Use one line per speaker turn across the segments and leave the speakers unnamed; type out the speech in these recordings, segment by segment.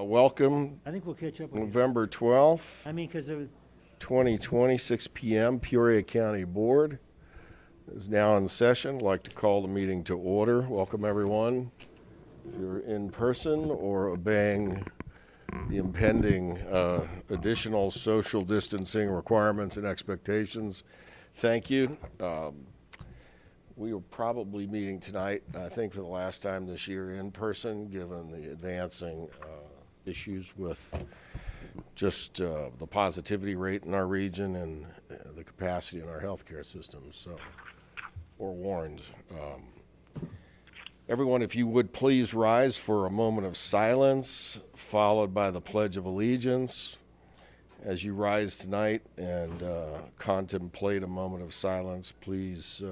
Welcome,
I think we'll catch up with you.
November 12th,
I mean, because
2020, 6 p.m. Peoria County Board is now in session. I'd like to call the meeting to order. Welcome, everyone. If you're in person or obeying the impending additional social distancing requirements and expectations, thank you. We are probably meeting tonight, I think, for the last time this year in person, given the advancing issues with just the positivity rate in our region and the capacity in our healthcare system. So, we're warned. Everyone, if you would please rise for a moment of silence, followed by the Pledge of Allegiance. As you rise tonight and contemplate a moment of silence, please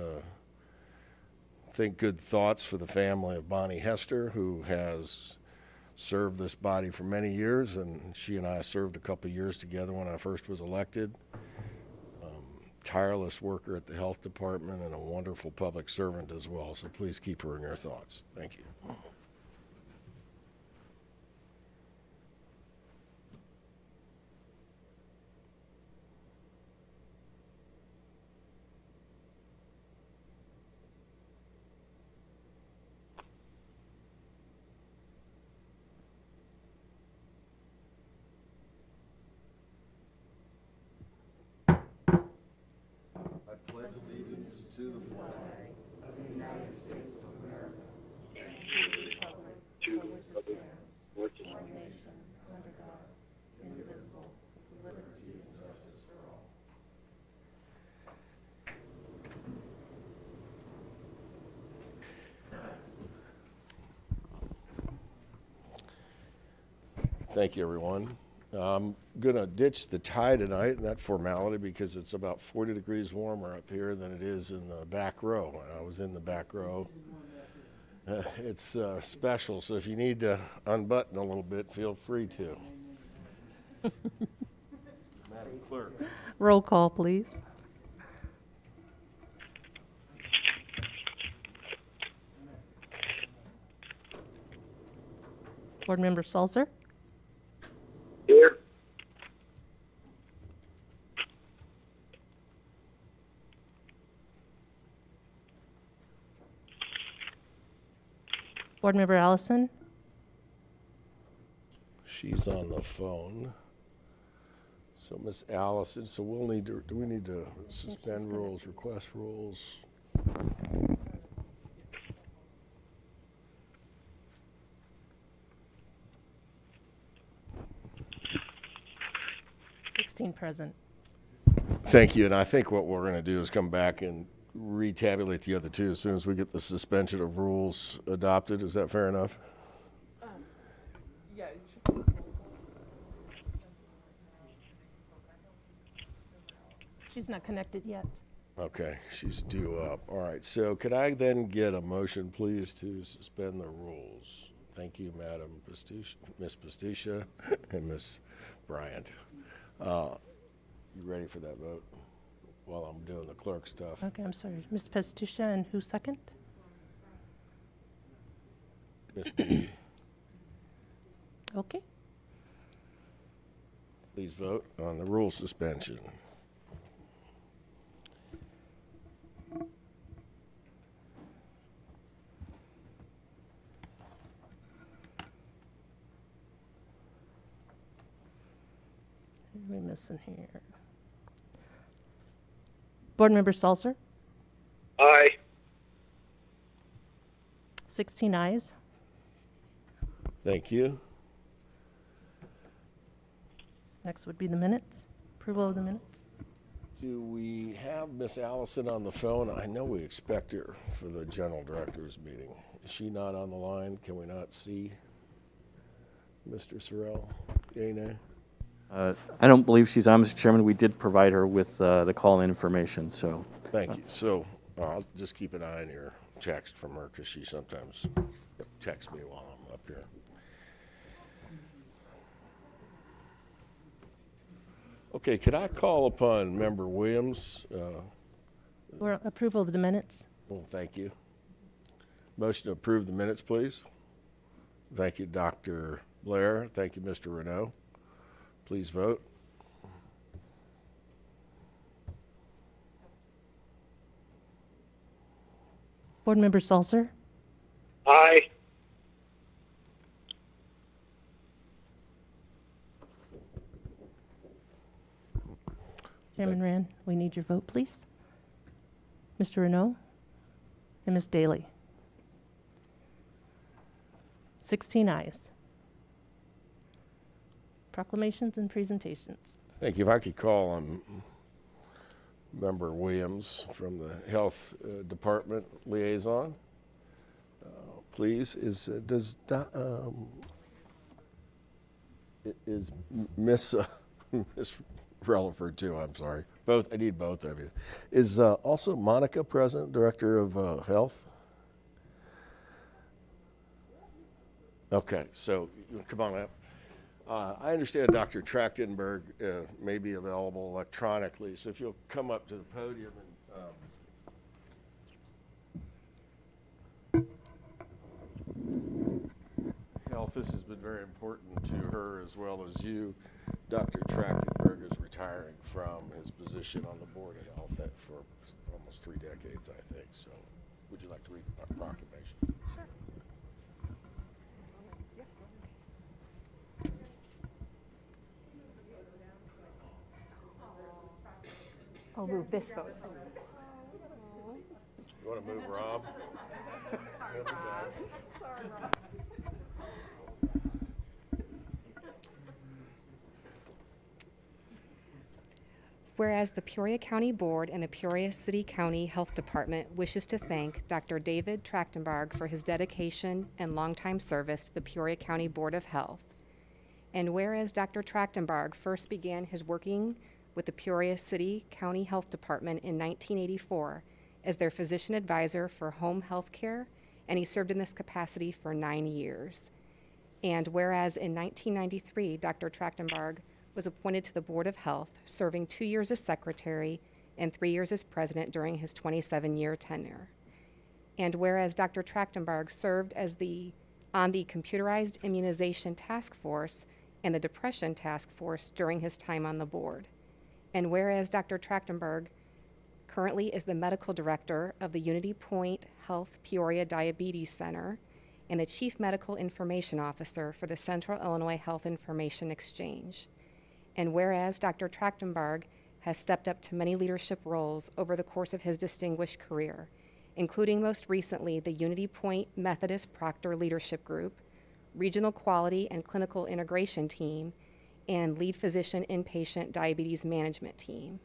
think good thoughts for the family of Bonnie Hester, who has served this body for many years, and she and I served a couple of years together when I first was elected. Tireless worker at the health department and a wonderful public servant as well, so please keep her in your thoughts. Thank you. I pledge allegiance to the flag
of the United States of America and to the republic for which it stands, one nation, under God, indivisible, with liberty and justice for all.
Thank you, everyone. I'm going to ditch the tie tonight and that formality because it's about 40 degrees warmer up here than it is in the back row. I was in the back row. It's special, so if you need to unbutton a little bit, feel free to. Madam Clerk.
Roll call, please. Board Member Salzer?
Here.
Board Member Allison?
She's on the phone. So Miss Allison, so we'll need to, do we need to suspend rules, request rules?
Present.
Thank you, and I think what we're going to do is come back and retabulate the other two as soon as we get the suspension of rules adopted. Is that fair enough?
Yeah.
She's not connected yet.
Okay, she's due up. All right, so could I then get a motion, please, to suspend the rules? Thank you, Madam Pastucha, Miss Pastucha, and Miss Bryant. You ready for that vote while I'm doing the clerk stuff?
Okay, I'm sorry. Ms. Pastucha, and who second?
Miss B,
Okay.
please vote on the rule suspension.
What are we missing here? Board Member Salzer?
Aye.
16 ayes.
Thank you.
Next would be the minutes. Approval of the minutes.
Do we have Miss Allison on the phone? I know we expect her for the general director's meeting. Is she not on the line? Can we not see Mr. Sorrell? Yay, nay?
I don't believe she's on, Mr. Chairman. We did provide her with the call-in information, so.
Thank you. So I'll just keep an eye on your text from her because she sometimes texts me while I'm up here. Okay, could I call upon Member Williams?
Or approval of the minutes.
Well, thank you. Motion to approve the minutes, please. Thank you, Dr. Blair. Thank you, Mr. Renault. Please vote.
Board Member Salzer,
Aye.
Chairman Rand, we need your vote, please. Mr. Renault and Ms. Daly. 16 ayes. Proclamations and presentations.
Thank you. If I could call on Member Williams from the Health Department Liaison, please. Is Miss Miss Relaford too? I'm sorry. Both. I need both of you. Is also Monica present, Director of Health? Okay, so come on up. I understand Dr. Trachtenberg may be available electronically, so if you'll come up to the podium and Health, this has been very important to her as well as you. Dr. Trachtenberg is retiring from his position on the Board of Health for almost 3 decades, I think. So would you like to read the proclamation?
I'll move this vote.
You want to move Rob?
Whereas the Peoria County Board and the Peoria City County Health Department wishes to thank Dr. David Trachtenberg for his dedication and longtime service to the Peoria County Board of Health. And whereas Dr. Trachtenberg first began his working with the Peoria City County Health Department in 1984 as their physician advisor for home health care, and he served in this capacity for 9 years. And whereas in 1993, Dr. Trachtenberg was appointed to the Board of Health, serving 2 years as secretary and 3 years as president during his 27-year tenure. And whereas Dr. Trachtenberg served as on the Computerized Immunization Task Force and the Depression Task Force during his time on the board. And whereas Dr. Trachtenberg currently is the medical director of the Unity Point Health Peoria Diabetes Center and the chief medical information officer for the Central Illinois Health Information Exchange. And whereas Dr. Trachtenberg has stepped up to many leadership roles over the course of his distinguished career, including most recently the Unity Point Methodist Proctor Leadership Group, Regional Quality and Clinical Integration Team, and Lead Physician Inpatient Diabetes Management Team.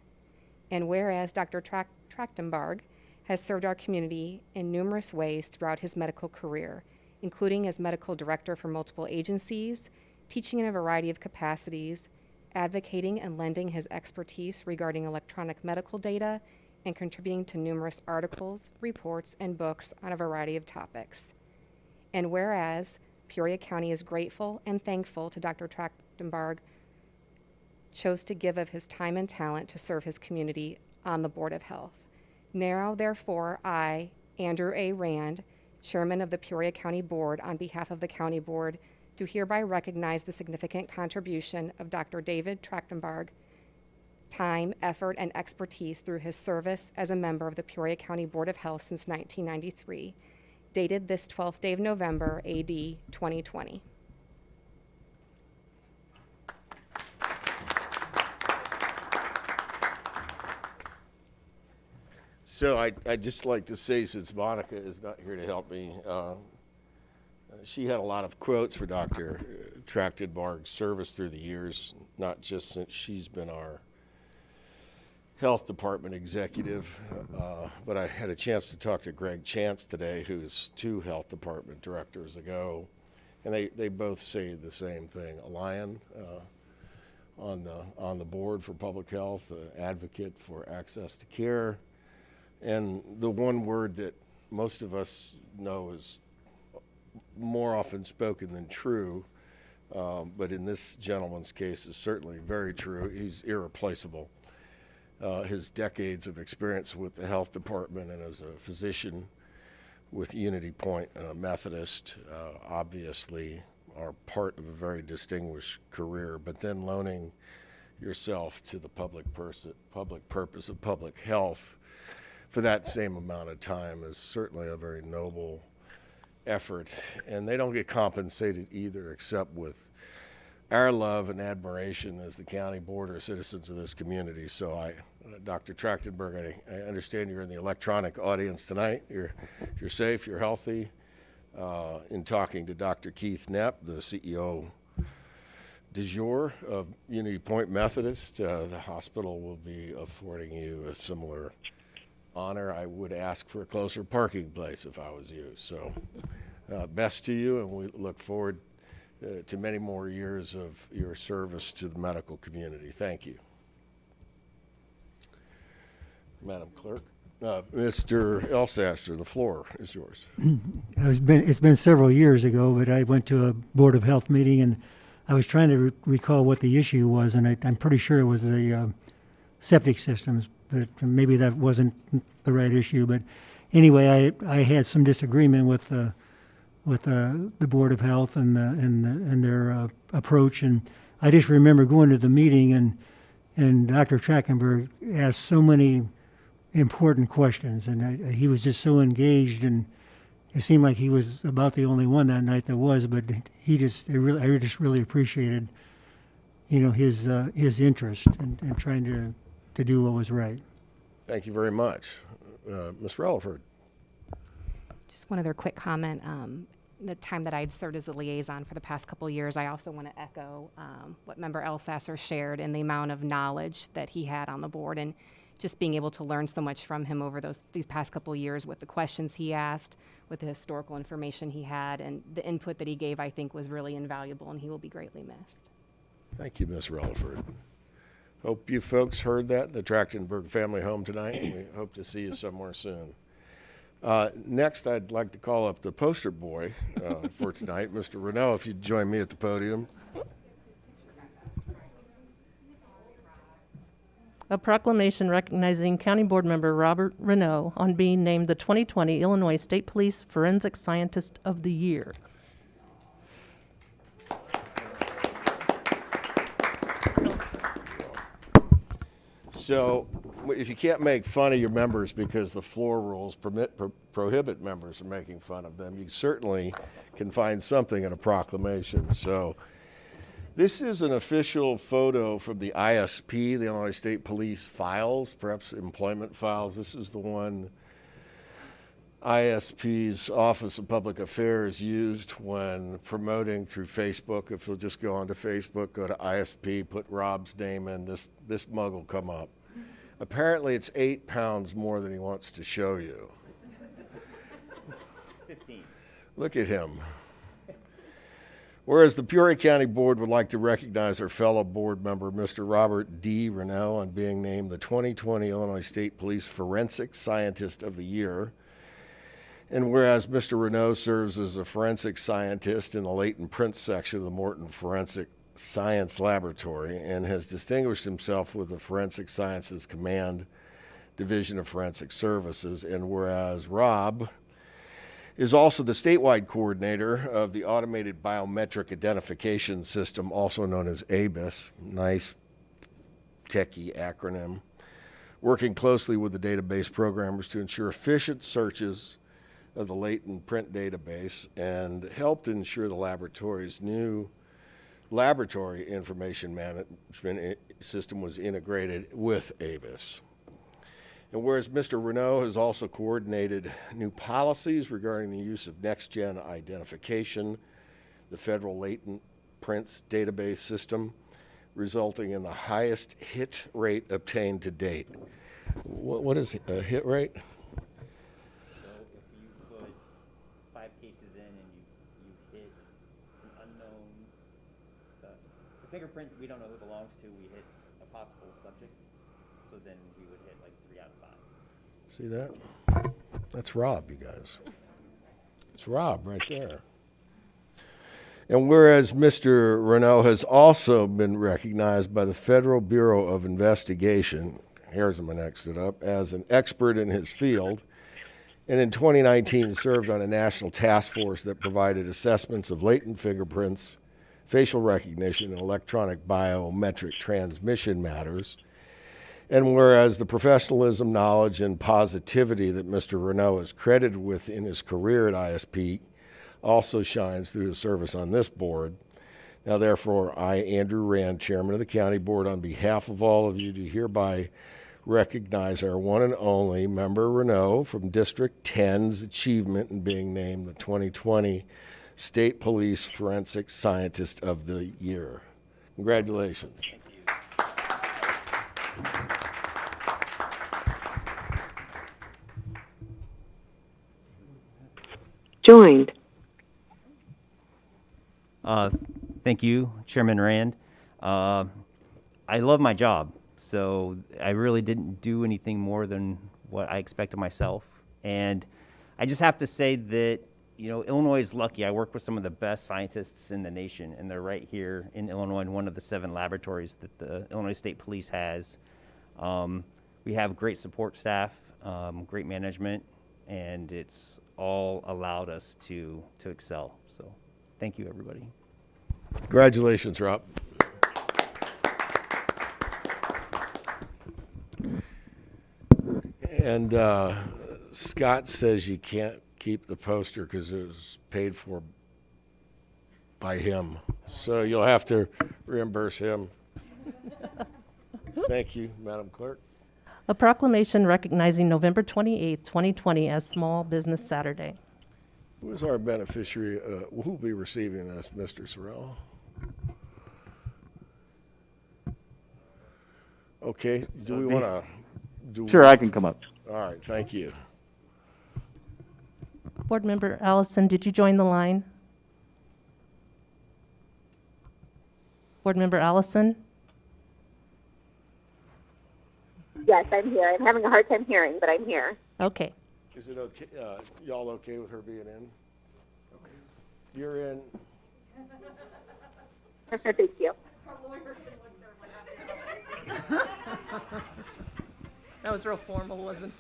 And whereas Dr. Trachtenberg has served our community in numerous ways throughout his medical career, including as medical director for multiple agencies, teaching in a variety of capacities, advocating and lending his expertise regarding electronic medical data, and contributing to numerous articles, reports, and books on a variety of topics. And whereas Peoria County is grateful and thankful to Dr. Trachtenberg chose to give of his time and talent to serve his community on the Board of Health. Now, therefore, I, Andrew A. Rand, Chairman of the Peoria County Board, on behalf of the County Board, do hereby recognize the significant contribution of Dr. David Trachtenberg, time, effort, and expertise through his service as a member of the Peoria County Board of Health since 1993, dated this 12th day of November, AD 2020.
So I'd just like to say, since Monica is not here to help me, she had a lot of quotes for Dr. Trachtenberg's service through the years, not just since she's been our health department executive, but I had a chance to talk to Greg Chance today, who's 2 health department directors ago, and they both say the same thing. A lion on the board for public health, an advocate for access to care, and the one word that most of us know is more often spoken than true, but in this gentleman's case is certainly very true. He's irreplaceable. His decades of experience with the health department and as a physician with Unity Point Methodist, obviously are part of a very distinguished career, but then loaning yourself to the public purpose of public health for that same amount of time is certainly a very noble effort, and they don't get compensated either, except with our love and admiration as the county board or citizens of this community. So Dr. Trachtenberg, I understand you're in the electronic audience tonight. You're safe, you're healthy. In talking to Dr. Keith Knepp, the CEO du jour of Unity Point Methodist, the hospital will be affording you a similar honor. I would ask for a closer parking place if I was you. So best to you, and we look forward to many more years of your service to the medical community. Thank you. Madam Clerk. Mr. Elsasser, the floor is yours.
It's been several years ago, but I went to a Board of Health meeting, and I was trying to recall what the issue was, and I'm pretty sure it was the septic systems, but maybe that wasn't the right issue. But anyway, I had some disagreement with the Board of Health and their approach, and I just remember going to the meeting, and Dr. Trachtenberg asked so many important questions, and he was just so engaged, and it seemed like he was about the only one that night that was, but I just really appreciated, his interest in trying to do what was right.
Thank you very much. Ms. Relaford.
Just one other quick comment. The time that I'd served as the liaison for the past couple years, I also want to echo what Member Elsasser shared and the amount of knowledge that he had on the board, and just being able to learn so much from him over these past couple years with the questions he asked, with the historical information he had, and the input that he gave, I think, was really invaluable, and he will be greatly missed.
Thank you, Ms. Relaford. Hope you folks heard that, the Trachtenberg family home tonight, and we hope to see you somewhere soon. Next, I'd like to call up the poster boy for tonight, Mr. Renaud, if you'd join me at the podium.
A proclamation recognizing County Board Member Robert Renaud on being named the 2020 Illinois State Police Forensic Scientist of the Year.
So, if you can't make fun of your members because the floor rules prohibit members from making fun of them, you certainly can find something in a proclamation. So, this is an official photo from the ISP, the Illinois State Police files, perhaps employment files. This is the one ISP's Office of Public Affairs used when promoting through Facebook. If you'll just go onto Facebook, go to ISP, put Rob's name in, this mug will come up. Apparently it's 8 pounds more than he wants to show you.
15.
Look at him. Whereas the Peoria County Board would like to recognize our fellow board member, Mr. Robert D. Renaud, on being named the 2020 Illinois State Police Forensic Scientist of the Year. And whereas Mr. Renaud serves as a forensic scientist in the latent prints section of the Morton Forensic Science Laboratory and has distinguished himself with the Forensic Sciences Command Division of Forensic Services, and whereas Rob is also the statewide coordinator of the Automated Biometric Identification System, also known as ABIS, nice techie acronym, working closely with the database programmers to ensure efficient searches of the latent print database and helped ensure the laboratory's new laboratory information management system was integrated with ABIS. And whereas Mr. Renaud has also coordinated new policies regarding the use of next-gen identification, the federal latent prints database system, resulting in the highest hit rate obtained to date. What is a hit rate?
So if you put 5 cases in and you hit an unknown, the fingerprint we don't know who it belongs to, we hit a possible subject, so then we would hit like 3 out of 5.
See that? That's Rob, you guys. It's Rob right there. And whereas Mr. Renaud has also been recognized by the Federal Bureau of Investigation, here's my next it up, as an expert in his field, and in 2019 served on a national task force that provided assessments of latent fingerprints, facial recognition, and electronic biometric transmission matters. And whereas the professionalism, knowledge, and positivity that Mr. Renaud is credited with in his career at ISP also shines through his service on this board. Now, therefore, I, Andrew Rand, Chairman of the County Board, on behalf of all of you, do hereby recognize our one and only member Renaud from District 10's achievement in being named the 2020 State Police Forensic Scientist of the Year. Congratulations.
Joined.
Thank you, Chairman Rand. I love my job, so I really didn't do anything more than what I expected myself. And I just have to say that, you know, Illinois is lucky. I work with some of the best scientists in the nation, and they're right here in Illinois in one of the 7 laboratories that the Illinois State Police has. We have great support staff, great management, and it's all allowed us to excel. So thank you, everybody.
Congratulations, Rob. And Scott says you can't keep the poster because it was paid for by him. So you'll have to reimburse him. Thank you, Madam Clerk.
A proclamation recognizing November 28, 2020 as Small Business Saturday.
Who is our beneficiary? Who will be receiving this, Mr. Sorrell? Okay, do we want to?
Sure, I can come up.
All right, thank you.
Board Member Allison, did you join the line? Board Member Allison?
Yes, I'm here. I'm having a hard time hearing, but I'm here.
Okay.
Is it okay? Y'all okay with her being in? Okay. You're in.
Thank you.
That was real formal, wasn't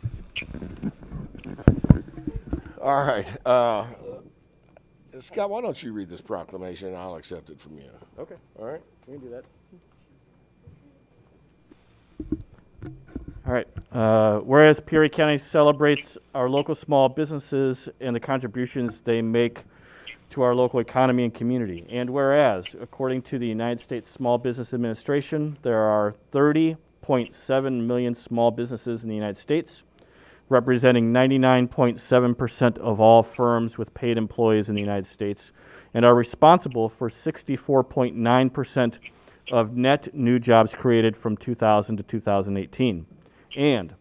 All right. Scott, why don't you read this proclamation and I'll accept it from you.
Okay,
All right?
we can do that. All right. Whereas Peoria County celebrates our local small businesses and the contributions they make to our local economy and community. And whereas, according to the United States Small Business Administration, there are 30.7 million small businesses in the United States, representing 99.7% of all firms with paid employees in the United States, and are responsible for 64.9% of net new jobs created from 2000 to 2018. And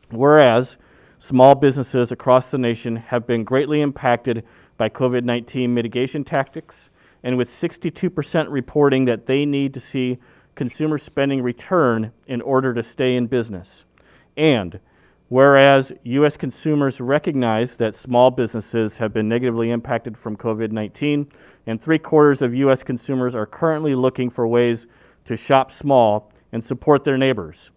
whereas small businesses across the nation have been greatly impacted by COVID-19 mitigation tactics, and with 62% reporting that they need to see consumer spending return in order to stay in business. And whereas U.S. consumers recognize that small businesses have been negatively impacted from COVID-19, and 3/4 of U.S. consumers are currently looking for ways to shop small and support their neighbors.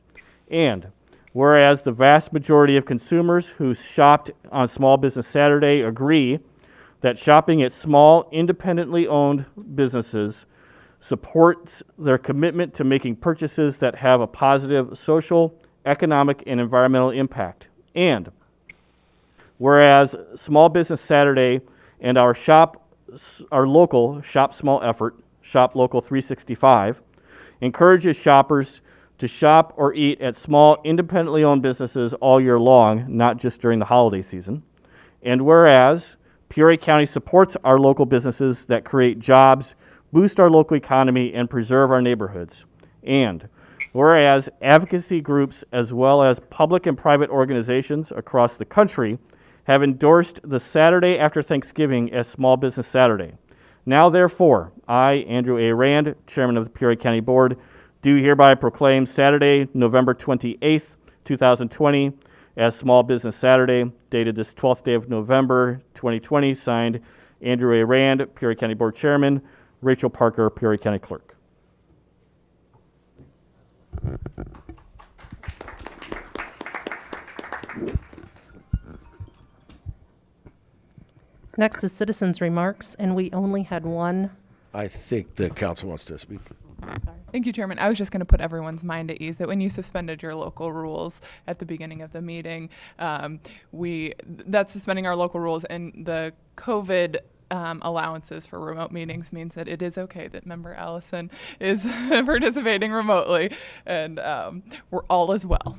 And whereas the vast majority of consumers who shopped on Small Business Saturday agree that shopping at small, independently owned businesses supports their commitment to making purchases that have a positive social, economic, and environmental impact. And whereas Small Business Saturday and our local Shop Small effort, Shop Local 365, encourages shoppers to shop or eat at small, independently owned businesses all year long, not just during the holiday season. And whereas Peoria County supports our local businesses that create jobs, boost our local economy, and preserve our neighborhoods. And whereas advocacy groups as well as public and private organizations across the country have endorsed the Saturday after Thanksgiving as Small Business Saturday. Now, therefore, I, Andrew A. Rand, Chairman of the Peoria County Board, do hereby proclaim Saturday, November 28th, 2020, as Small Business Saturday, dated this 12th day of November, 2020, signed Andrew A. Rand, Peoria County Board Chairman, Rachel Parker, Peoria County Clerk.
Next is citizens' remarks, and we only had one.
I think the council wants to speak.
Thank you, Chairman. I was just going to put everyone's mind at ease that when you suspended your local rules at the beginning of the meeting, that's suspending our local rules, and the COVID allowances for remote meetings means that it is okay that Member Allison is participating remotely, and we're all as well.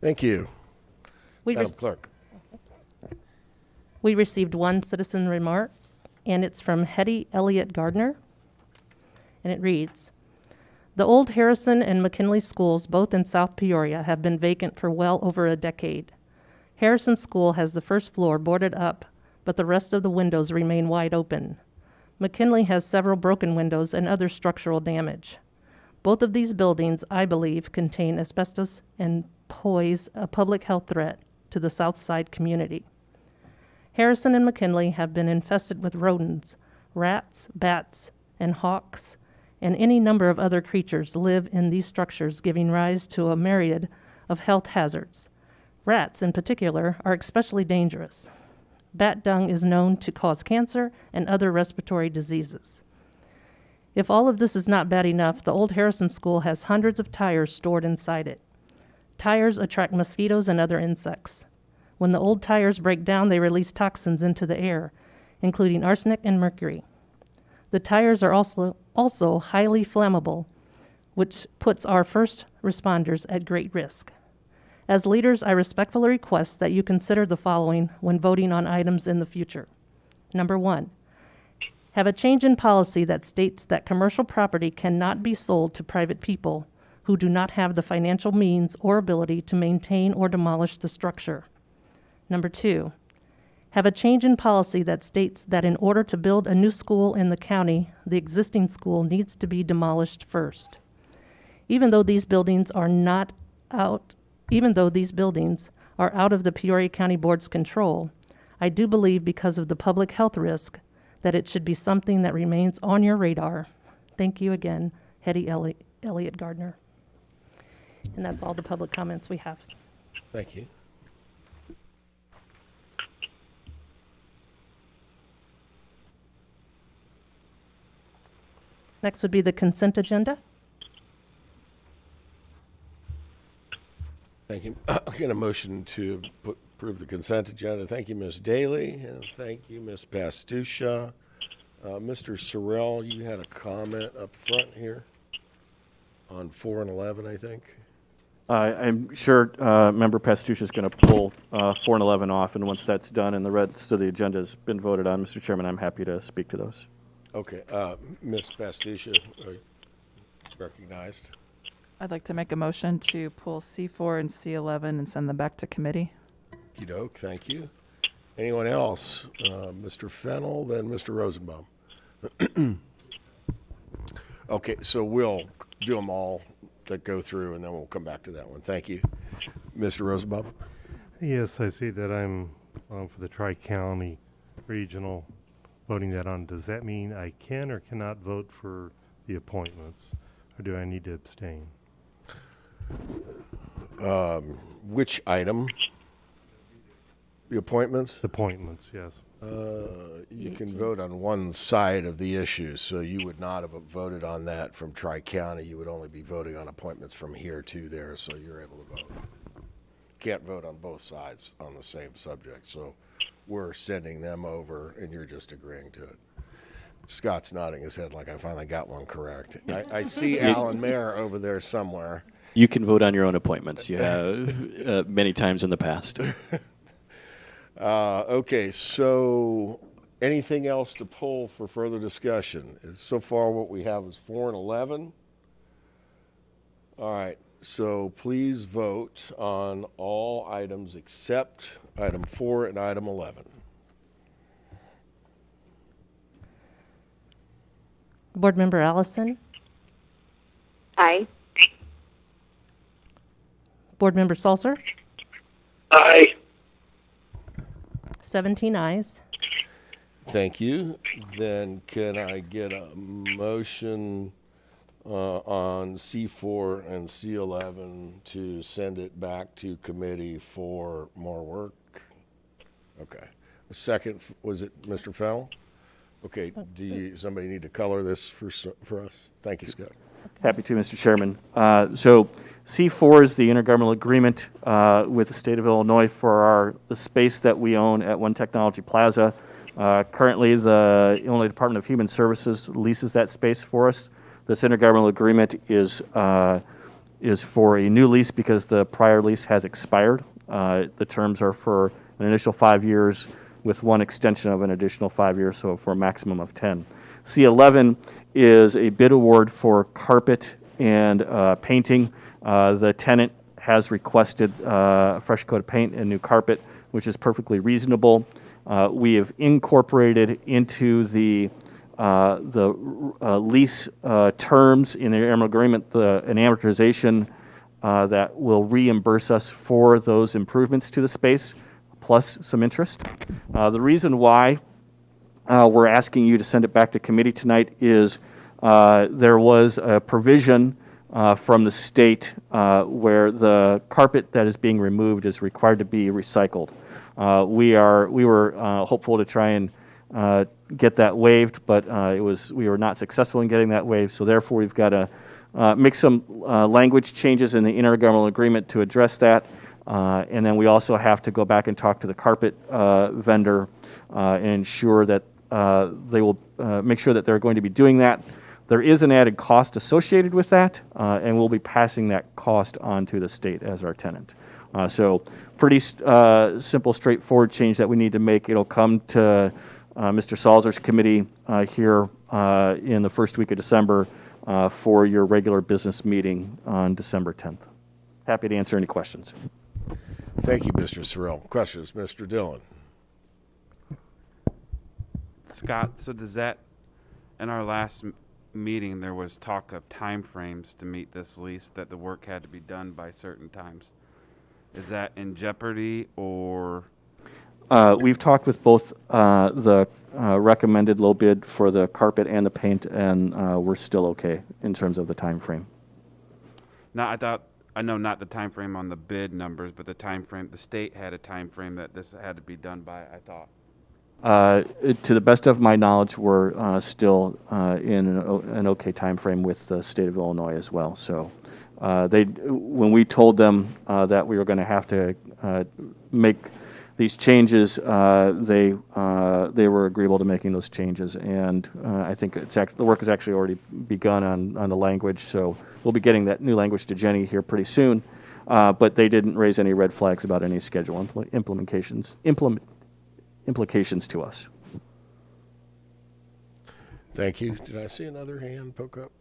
Thank you.
We,
Madam
rec-
Clerk.
we received one citizen remark, and it's from Hetty Elliott Gardner, and it reads, "The old Harrison and McKinley schools, both in South Peoria, have been vacant for well over a decade. Harrison School has the first floor boarded up, but the rest of the windows remain wide open. McKinley has several broken windows and other structural damage. Both of these buildings, I believe, contain asbestos and pose a public health threat to the South Side community. Harrison and McKinley have been infested with rodents, rats, bats, and hawks, and any number of other creatures live in these structures, giving rise to a myriad of health hazards. Rats, in particular, are especially dangerous. Bat dung is known to cause cancer and other respiratory diseases. If all of this is not bad enough, the old Harrison School has hundreds of tires stored inside it. Tires attract mosquitoes and other insects. When the old tires break down, they release toxins into the air, including arsenic and mercury. The tires are also highly flammable, which puts our first responders at great risk. As leaders, I respectfully request that you consider the following when voting on items in the future. Number 1, have a change in policy that states that commercial property cannot be sold to private people who do not have the financial means or ability to maintain or demolish the structure. Number 2, have a change in policy that states that in order to build a new school in the county, the existing school needs to be demolished first. Even though these buildings are out of the Peoria County Board's control, I do believe because of the public health risk that it should be something that remains on your radar. Thank you again, Hetty Elliott Gardner." And that's all the public comments we have.
Thank you.
Next would be the consent agenda.
Thank you. I'll get a motion to approve the consent agenda. Thank you, Ms. Daly, and thank you, Ms. Pastusha. Mr. Sorrell, you had a comment up front here on 4 and 11, I think.
I'm sure Member Pastusha is going to pull 4 and 11 off, and once that's done and the rest of the agenda has been voted on, Mr. Chairman, I'm happy to speak to those.
Okay. Ms. Pastusha, recognized.
I'd like to make a motion to pull C4 and C11 and send them back to committee.
Okey-doke, thank you. Anyone else? Mr. Fennel, then Mr. Rosenbaum. Okay, so we'll do them all that go through, and then we'll come back to that one. Thank you. Mr. Rosenbaum?
Yes, I see that I'm for the Tri-County Regional, voting that on. Does that mean I can or cannot vote for the appointments, or do I need to abstain?
Which item? The appointments?
Appointments, yes.
You can vote on one side of the issue, so you would not have voted on that from Tri-County. You would only be voting on appointments from here to there, so you're able to vote. Can't vote on both sides on the same subject, so we're sending them over, and you're just agreeing to it. Scott's nodding his head like I finally got one correct. I see Alan Mayer over there somewhere.
You can vote on your own appointments. You have many times in the past.
Okay, so anything else to pull for further discussion? So far what we have is 4 and 11. All right, so please vote on all items except item 4 and item 11.
Board Member Allison,
Aye.
Board Member Salzer,
Aye.
17 ayes.
Thank you. Then can I get a motion on C4 and C11 to send it back to committee for more work? Okay. The second, was it Mr. Fennell? Okay, somebody need to color this for us? Thank you, Scott.
Happy to, Mr. Chairman. So C4 is the intergovernmental agreement with the state of Illinois for the space that we own at One Technology Plaza. Currently, the Illinois Department of Human Services leases that space for us. This intergovernmental agreement is for a new lease because the prior lease has expired. The terms are for an initial 5 years with one extension of an additional 5 years, so for a maximum of 10. C11 is a bid award for carpet and painting. The tenant has requested a fresh coat of paint and new carpet, which is perfectly reasonable. We have incorporated into the lease terms in the intergovernmental agreement an amortization that will reimburse us for those improvements to the space, plus some interest. The reason why we're asking you to send it back to committee tonight is there was a provision from the state where the carpet that is being removed is required to be recycled. We were hopeful to try and get that waived, but we were not successful in getting that waived. So therefore, we've got to make some language changes in the intergovernmental agreement to address that. And then we also have to go back and talk to the carpet vendor and ensure that they will make sure that they're going to be doing that. There is an added cost associated with that, and we'll be passing that cost on to the state as our tenant. So pretty simple, straightforward change that we need to make. It'll come to Mr. Salzer's committee here in the first week of December for your regular business meeting on December 10th. Happy to answer any questions.
Thank you, Mr. Sorrell. Questions, Mr. Dillon?
Scott, so does that, in our last meeting, there was talk of time frames to meet this lease, that the work had to be done by certain times. Is that in jeopardy, or?
We've talked with both the recommended low bid for the carpet and the paint, and we're still okay in terms of the time frame.
No, I know not the time frame on the bid numbers, but the time frame, the state had a time frame that this had to be done by, I thought.
To the best of my knowledge, we're still in an okay time frame with the state of Illinois as well. So when we told them that we were going to have to make these changes, they were agreeable to making those changes, and I think the work has actually already begun on the language. So we'll be getting that new language to Jenny here pretty soon. But they didn't raise any red flags about any schedule implications to us.
Thank you. Did I see another hand poke up?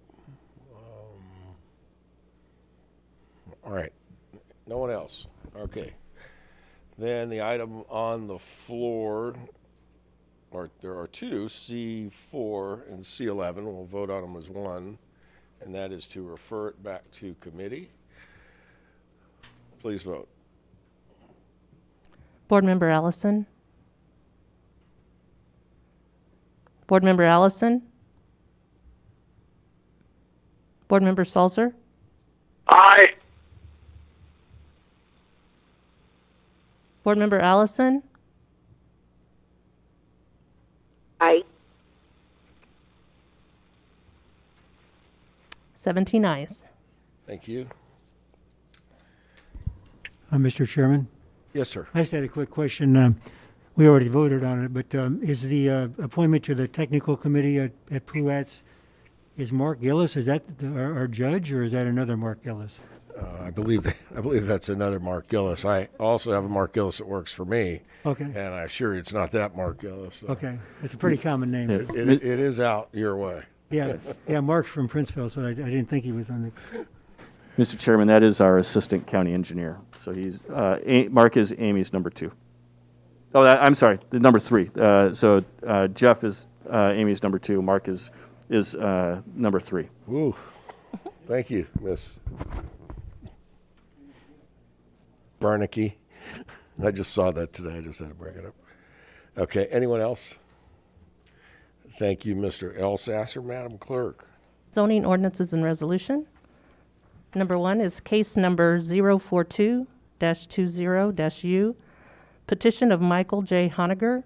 All right. No one else. Okay. Then the item on the floor, there are two, C4 and C11. We'll vote on them as one, and that is to refer it back to committee. Please vote.
Board Member Allison? Board Member Allison? Board Member Salzer?
Aye.
Board Member Allison?
Aye.
17 ayes.
Thank you.
Mr. Chairman?
Yes, sir.
I just had a quick question. We already voted on it, but is the appointment to the technical committee at Pruitt's, is Mark Gillis, is that our judge, or is that another Mark Gillis?
I believe that's another Mark Gillis. I also have a Mark Gillis that works for me.
Okay.
And I'm sure it's not that Mark Gillis. So.
Okay. It's a pretty common name.
It is out your way.
Yeah. Mark's from Princeville, so I didn't think he was on the...
Mr. Chairman, that is our assistant county engineer. So Mark is Amy's number 2. Oh, I'm sorry, the number 3. So Jeff is Amy's number 2. Mark is number 3.
Ooh, thank you, Miss Barnicky. I just saw that today. I just had to bring it up. Okay, anyone else? Thank you, Mr. Elsasser. Madam Clerk.
Zoning ordinances and resolution. Number 1 is case number 042-20-U. Petition of Michael J. Honiger.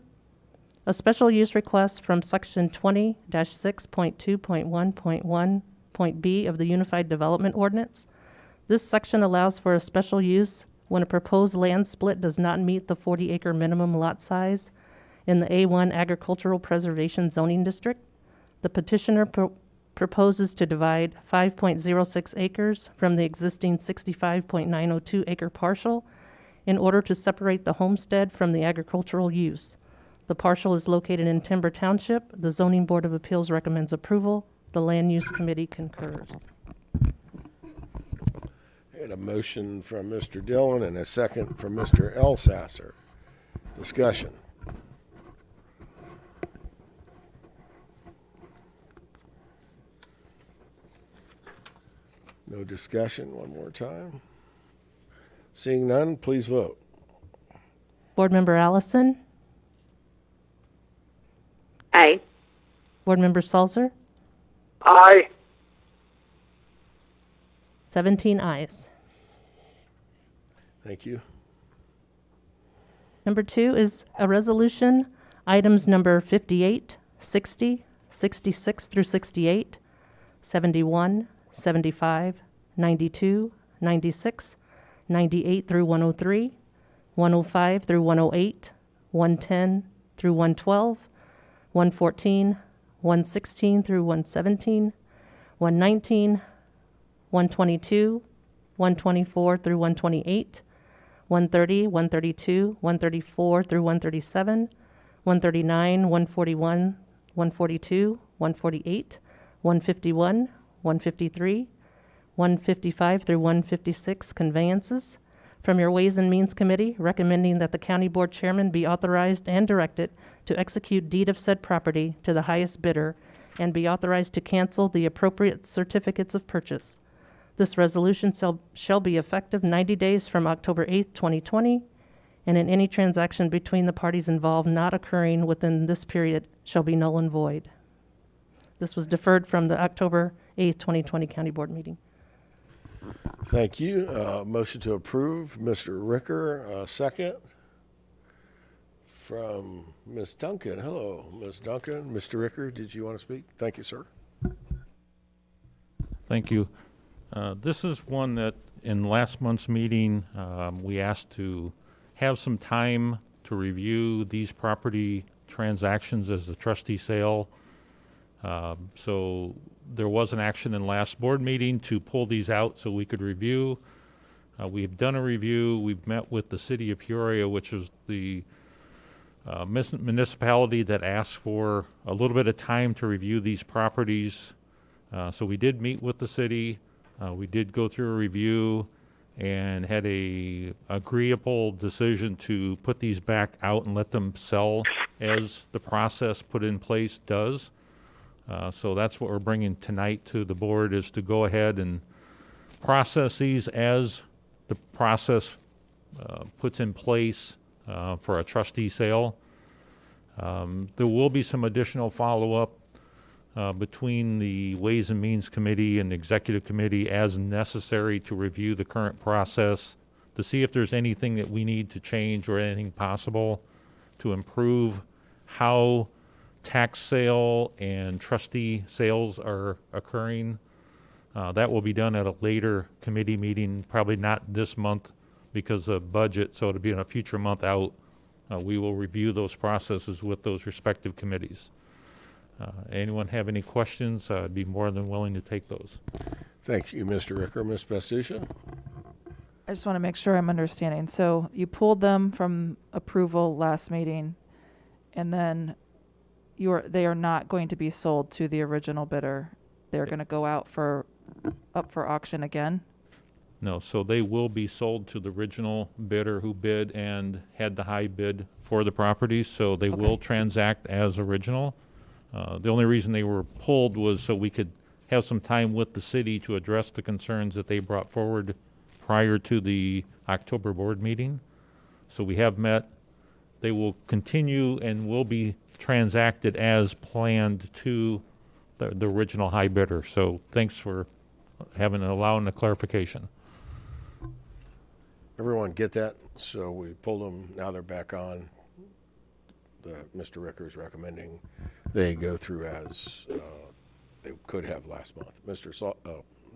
A special use request from Section 20-6.2.1.1.b of the Unified Development Ordinance. This section allows for a special use when a proposed land split does not meet the 40-acre minimum lot size in the A1 Agricultural Preservation Zoning District. The petitioner proposes to divide 5.06 acres from the existing 65.902 acre parcel in order to separate the homestead from the agricultural use. The parcel is located in Timber Township. The Zoning Board of Appeals recommends approval. The Land Use Committee concurs.
And a motion from Mr. Dillon and a second from Mr. Elsasser. Discussion. No discussion. One more time. Seeing none, please vote.
Board Member Allison?
Aye.
Board Member Sulzer?
Aye.
17 ayes.
Thank you.
Number 2 is a resolution, items number 58, 60, 66 through 68, 71, 75, 92, 96, 98 through 103, 105 through 108, 110 through 112, 114, 116 through 117, 119, 122, 124 through 128, 130, 132, 134 through 137, 139, 141, 142, 148, 151, 153, 155 through 156 conveyances. From your Ways and Means Committee, recommending that the County Board Chairman be authorized and directed to execute deed of said property to the highest bidder and be authorized to cancel the appropriate certificates of purchase. This resolution shall be effective 90 days from October 8th, 2020, and in any transaction between the parties involved not occurring within this period shall be null and void. This was deferred from the October 8th, 2020 County Board meeting.
Thank you. Motion to approve, Mr. Ricker. Second from Ms. Duncan. Hello, Ms. Duncan. Mr. Ricker, did you want to speak? Thank you, sir.
Thank you. This is one that in last month's meeting, we asked to have some time to review these property transactions as a trustee sale. So there was an action in last board meeting to pull these out so we could review. We've done a review. We've met with the city of Peoria, which is the municipality that asked for a little bit of time to review these properties. So we did meet with the city. We did go through a review and had a agreeable decision to put these back out and let them sell as the process put in place does. So that's what we're bringing tonight to the board, is to go ahead and process these as the process puts in place for a trustee sale. There will be some additional follow-up between the Ways and Means Committee and the Executive Committee as necessary to review the current process to see if there's anything that we need to change or anything possible to improve how tax sale and trustee sales are occurring. That will be done at a later committee meeting, probably not this month because of budget, so it'll be in a future month out. We will review those processes with those respective committees. Anyone have any questions? I'd be more than willing to take those.
Thank you, Mr. Ricker. Ms. Basticia?
I just want to make sure I'm understanding. So you pulled them from approval last meeting, and then they are not going to be sold to the original bidder. They're going to go out up for auction again?
No, so they will be sold to the original bidder who bid and had the high bid for the property, so they will transact as original. The only reason they were pulled was so we could have some time with the city to address the concerns that they brought forward prior to the October board meeting. So we have met. They will continue and will be transacted as planned to the original high bidder. So thanks for allowing the clarification.
Everyone get that? So we pulled them, now they're back on. Mr. Ricker is recommending they go through as they could have last month. Mr.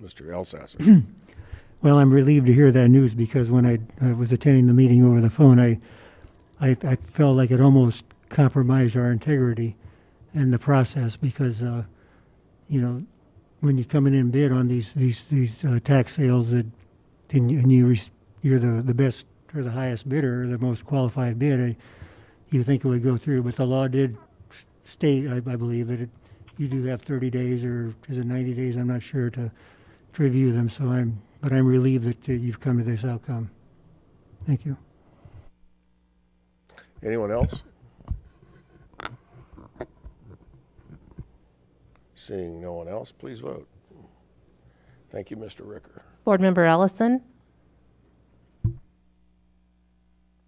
Elsasser.
Well, I'm relieved to hear that news because when I was attending the meeting over the phone, I felt like it almost compromised our integrity in the process because, you know, when you come in and bid on these tax sales and you're the best or the highest bidder or the most qualified bid, you think it would go through. But the law did state, I believe, that you do have 30 days or is it 90 days? I'm not sure to review them. So I'm relieved that you've come to this outcome. Thank you.
Anyone else? Seeing no one else, please vote. Thank you, Mr. Ricker.
Board Member Ellison,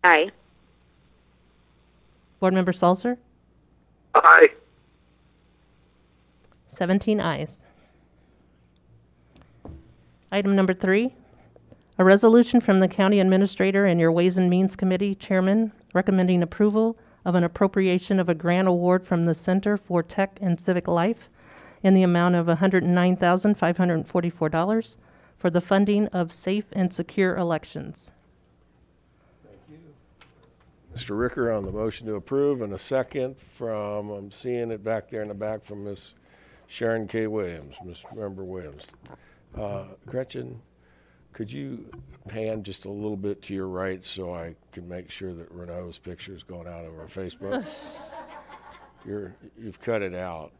Aye.
Board Member Sulzer,
Aye.
17 ayes. Item number 3, a resolution from the County Administrator and your Ways and Means Committee Chairman recommending approval of an appropriation of a grant award from the Center for Tech and Civic Life in the amount of $109,544 for the funding of safe and secure elections.
Mr. Ricker on the motion to approve, and a second from, I'm seeing it back there in the back from Ms. Sharon K. Williams, Ms. Member Williams. Gretchen, could you pan just a little bit to your right so I can make sure that Renault's picture is going out over Facebook? You've cut it out.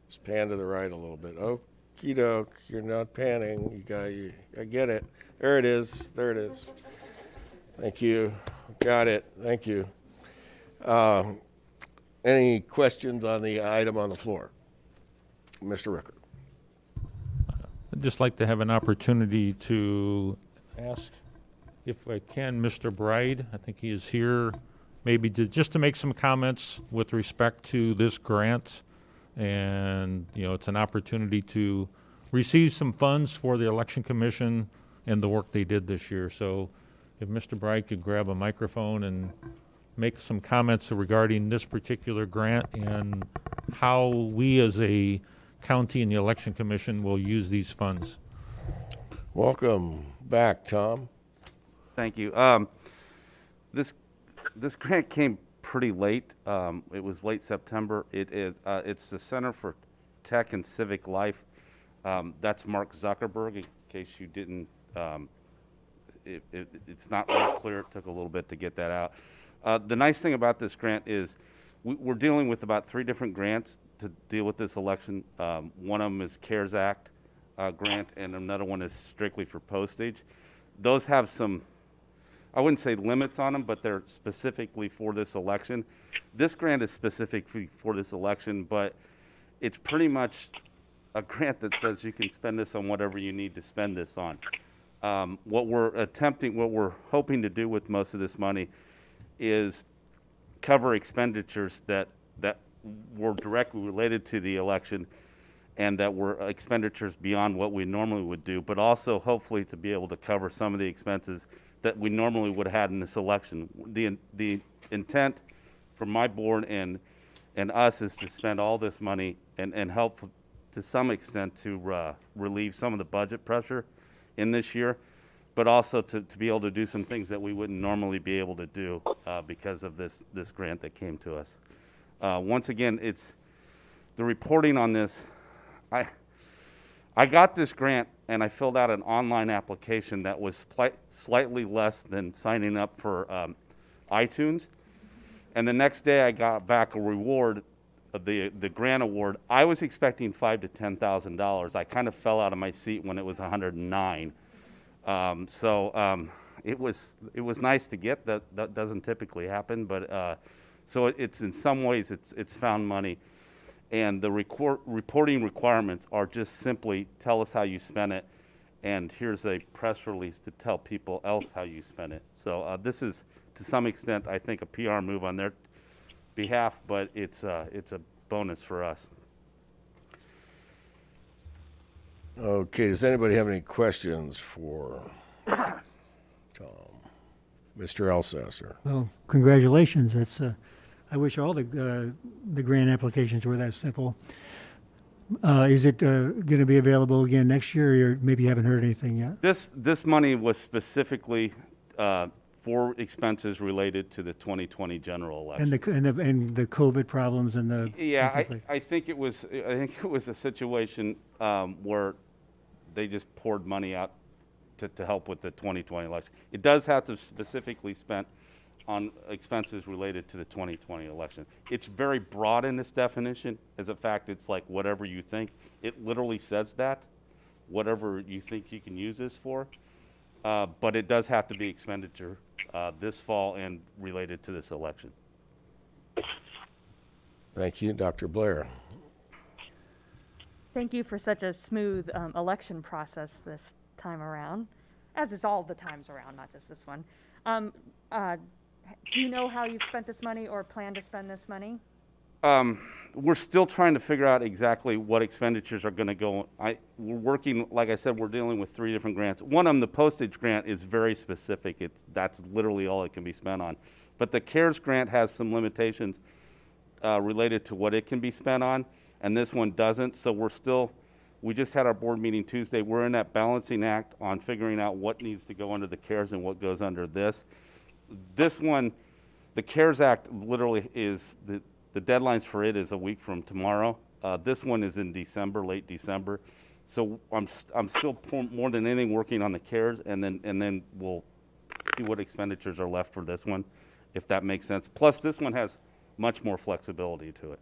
Just pan to the right a little bit. Okie doke, you're not panning. I get it. There it is. There it is. Thank you. Got it. Thank you. Any questions on the item on the floor? Mr. Ricker.
I'd just like to have an opportunity to ask, if I can, Mr. Bride, I think he is here, maybe just to make some comments with respect to this grant. And, you know, it's an opportunity to receive some funds for the Election Commission and the work they did this year. So if Mr. Bride could grab a microphone and make some comments regarding this particular grant and how we as a county and the Election Commission will use these funds.
Welcome back, Tom.
Thank you. This grant came pretty late. It was late September. It's the Center for Tech and Civic Life. That's Mark Zuckerberg, in case you didn't. It's not really clear. It took a little bit to get that out. The nice thing about this grant is we're dealing with about 3 different grants to deal with this election. One of them is CARES Act grant, and another one is strictly for postage. Those have some, I wouldn't say limits on them, but they're specifically for this election. This grant is specifically for this election, but it's pretty much a grant that says you can spend this on whatever you need to spend this on. What we're hoping to do with most of this money is cover expenditures that were directly related to the election and that were expenditures beyond what we normally would do, but also hopefully to be able to cover some of the expenses that we normally would have had in this election. The intent from my board and us is to spend all this money and help to some extent to relieve some of the budget pressure in this year, but also to be able to do some things that we wouldn't normally be able to do because of this grant that came to us. Once again, it's the reporting on this. I got this grant and I filled out an online application that was slightly less than signing up for iTunes. And the next day I got back a reward, the grant award. I was expecting $5,000 to $10,000. I kind of fell out of my seat when it was $109,000. It was nice to get. That doesn't typically happen, but so it's in some ways it's found money. And the reporting requirements are just simply tell us how you spent it, and here's a press release to tell people else how you spent it. So this is, to some extent, I think, a PR move on their behalf, but it's a bonus for us.
Okay, does anybody have any questions for Tom? Mr. Elsesser?
Well, congratulations. That's, I wish all the grant applications were that simple. Is it going to be available again next year, or maybe you haven't heard anything yet?
This money was specifically for expenses related to the 2020 general election.
And the COVID problems and the
Yeah,
things like-
I think it was a situation where they just poured money out to help with the 2020 election. It does have to specifically spent on expenses related to the 2020 election. It's very broad in this definition. As a fact, it's like whatever you think. It literally says that, whatever you think you can use this for. But it does have to be expenditure this fall and related to this election.
Thank you. Dr. Blair?
Thank you for such a smooth election process this time around, as is all the times around, not just this one. Do you know how you've spent this money or plan to spend this money?
We're still trying to figure out exactly what expenditures are going to go. We're working, like I said, we're dealing with 3 different grants. One of them, the postage grant, is very specific. That's literally all it can be spent on. But the CARES grant has some limitations related to what it can be spent on, and this one doesn't. So we just had our board meeting Tuesday. We're in that balancing act on figuring out what needs to go under the CARES and what goes under this. This one, the CARES Act literally is, the deadlines for it is a week from tomorrow. This one is in December, late December. So I'm still more than anything working on the CARES, and then we'll see what expenditures are left for this one, if that makes sense. Plus, this one has much more flexibility to it.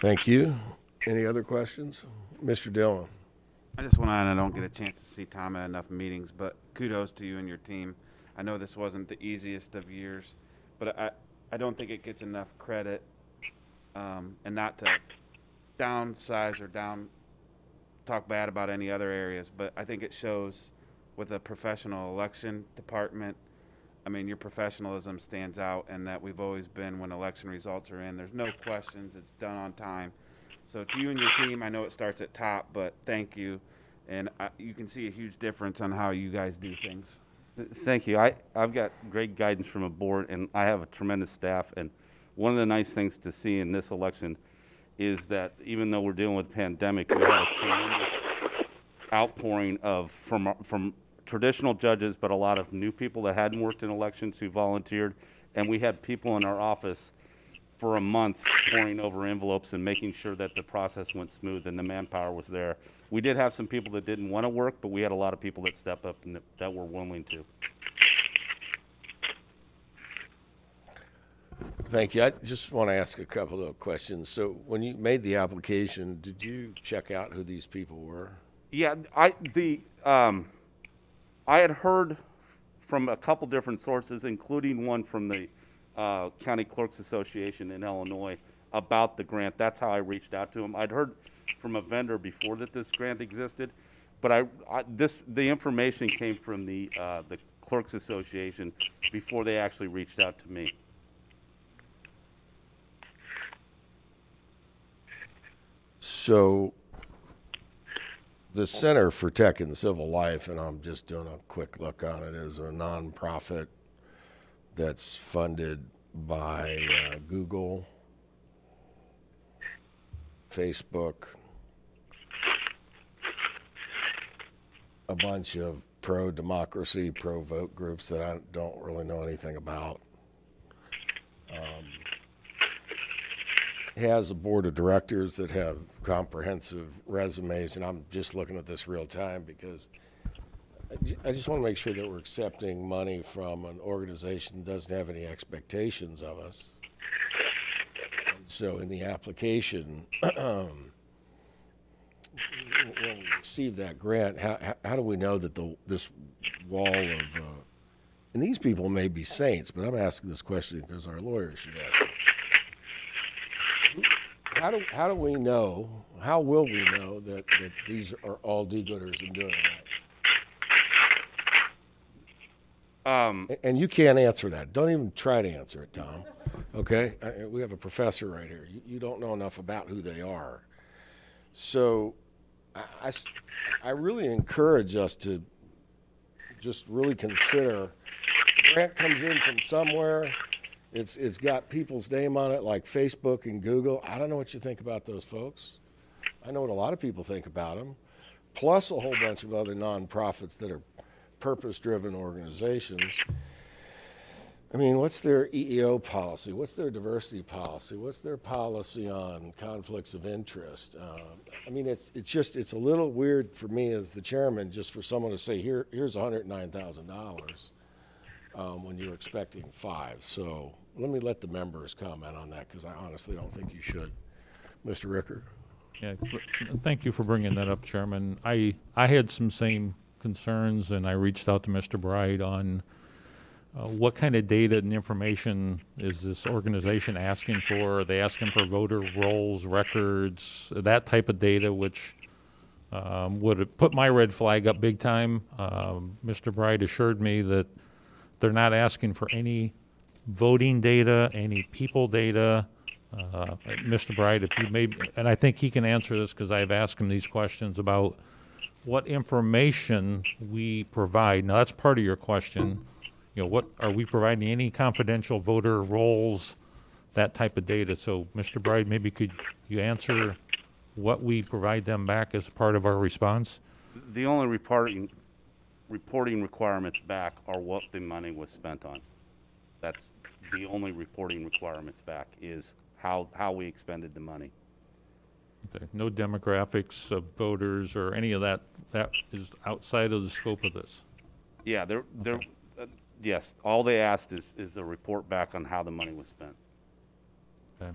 Thank you. Any other questions? Mr. Dillon?
I just want to, and I don't get a chance to see Tom at enough meetings, but kudos to you and your team. I know this wasn't the easiest of years, but I don't think it gets enough credit, and not to downsize or talk bad about any other areas, but I think it shows with a professional election department. I mean, your professionalism stands out, and that we've always been, when election results are in, there's no questions, it's done on time. So to you and your team, I know it starts at top, but thank you. And you can see a huge difference on how you guys do things.
Thank you. I've got great guidance from a board, and I have a tremendous staff. And one of the nice things to see in this election is that even though we're dealing with a pandemic, we had a tremendous outpouring from traditional judges, but a lot of new people that hadn't worked in elections who volunteered. And we had people in our office for a month pouring over envelopes and making sure that the process went smooth and the manpower was there. We did have some people that didn't want to work, but we had a lot of people that stepped up and that were willing to.
Thank you. I just want to ask a couple of questions. So when you made the application, did you check out who these people were?
Yeah, I had heard from a couple different sources, including one from the County Clerks Association in Illinois, about the grant. That's how I reached out to them. I'd heard from a vendor before that this grant existed, but the information came from the Clerks Association before they actually reached out to me.
So the Center for Tech and Civil Life, and I'm just doing a quick look on it, is a nonprofit that's funded by Google, Facebook, a bunch of pro-democracy, pro-vote groups that I don't really know anything about. Has a board of directors that have comprehensive resumes, and I'm just looking at this real time because I just want to make sure that we're accepting money from an organization that doesn't have any expectations of us. And so in the application, when we receive that grant, how do we know that this wall of, and these people may be saints, but I'm asking this question because our lawyers should ask it. How do we know, how will we know that these are all do-gooders and doing it right? And you can't answer that. Don't even try to answer it, Tom. Okay, we have a professor right here. You don't know enough about who they are. So I really encourage us to just really consider, grant comes in from somewhere, it's got people's name on it like Facebook and Google. I don't know what you think about those folks. I know what a lot of people think about them, plus a whole bunch of other nonprofits that are purpose-driven organizations. I mean, what's their EEO policy? What's their diversity policy? What's their policy on conflicts of interest? I mean, it's a little weird for me as the chairman, just for someone to say, here's $109,000 when you're expecting $5 million. So let the members comment on that, because I honestly don't think you should. Mr. Ricker.
Yeah, thank you for bringing that up, Chairman. I had some same concerns, and I reached out to Mr. Bride on what kind of data and information is this organization asking for? Are they asking for voter rolls, records, that type of data, which would put my red flag up big time. Mr. Bride assured me that they're not asking for any voting data, any people data. Mr. Bride, if you may, and I think he can answer this because I've asked him these questions about what information we provide. Now, that's part of your question. You know, what are we providing, any confidential voter rolls, that type of data? So, Mr. Bride, maybe could you answer what we provide them back as part of our response?
The only reporting requirements back are what the money was spent on. That's the only reporting requirements back, is how we expended the money.
Okay. No demographics of voters or any of that. That is outside of the scope of this.
Yeah, yes. All they asked is a report back on how the money was spent.
Okay.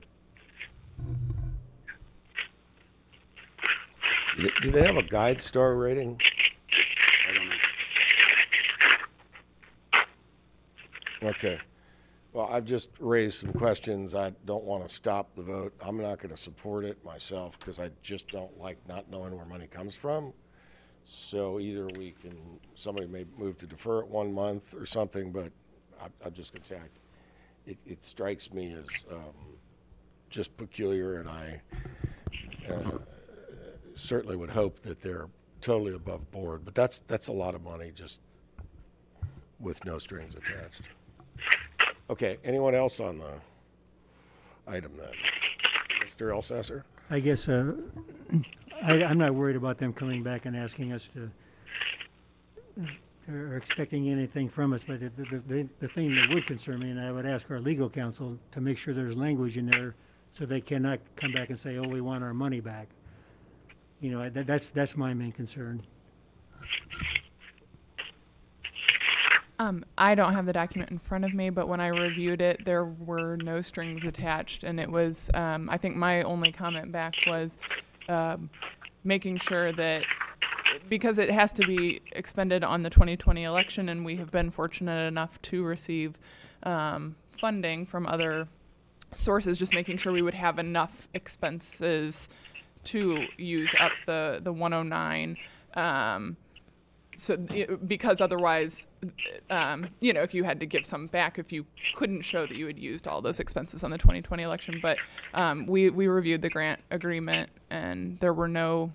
Do they have a Guide Star rating?
I don't know.
Okay. Well, I've just raised some questions. I don't want to stop the vote. I'm not going to support it myself because I just don't like not knowing where money comes from. So either somebody may move to defer it 1 month or something, but I'm just going to say it strikes me as just peculiar, and I certainly would hope that they're totally above board. But that's a lot of money just with no strings attached. Okay, anyone else on the item then? Mr. Elsesser?
I guess I'm not worried about them coming back and asking us to, or expecting anything from us, but the thing that would concern me, and I would ask our legal counsel to make sure there's language in there so they cannot come back and say, oh, we want our money back. You know, that's my main concern.
I don't have the document in front of me, but when I reviewed it, there were no strings attached, and it was, I think my only comment back was making sure that, because it has to be expended on the 2020 election, and we have been fortunate enough to receive funding from other sources, just making sure we would have enough expenses to use up the 109. Because otherwise, if you had to give some back, if you couldn't show that you had used all those expenses on the 2020 election. But we reviewed the grant agreement, and there were no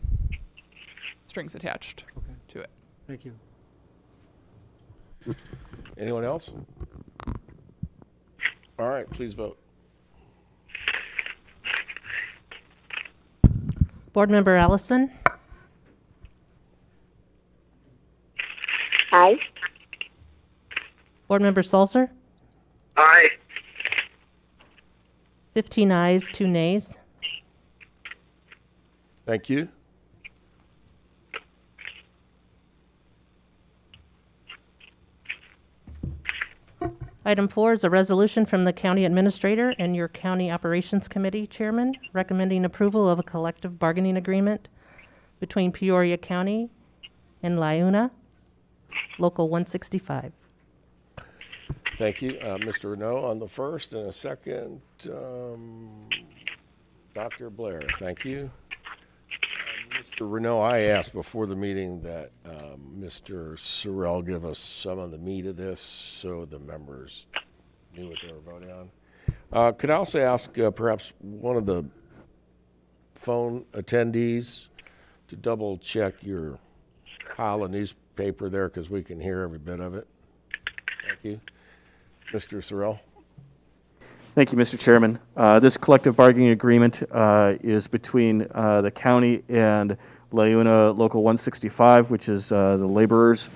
strings attached to it.
Thank you.
Anyone else? All right, please vote.
Board Member Allison?
Aye.
Board Member Sulzer?
Aye.
15 ayes, 2 nays.
Thank you.
Item 4 is a resolution from the County Administrator and your County Operations Committee Chairman recommending approval of a collective bargaining agreement between Peoria County and Liuna, Local 165.
Thank you. Mr. Renaud on the first, and a second, Dr. Blair. Thank you. Mr. Renaud, I asked before the meeting that Mr. Sorrell give us some of the meat of this so the members knew what they were voting on. Could I also ask perhaps one of the phone attendees to double check your pile of newspaper there, because we can hear every bit of it. Thank you. Mr. Sorrell.
Thank you, Mr. Chairman. This collective bargaining agreement is between the county and LaUna Local 165, which is the laborers.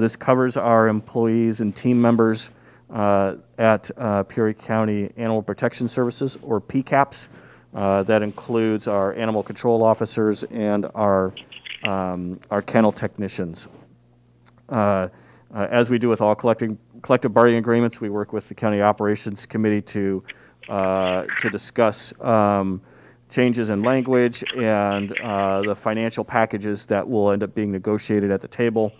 This covers our employees and team members at Peoria County Animal Protection Services, or PCAPS. That includes our animal control officers and our kennel technicians. As we do with all collective bargaining agreements, we work with the County Operations Committee to discuss changes in language and the financial packages that will end up being negotiated at the table.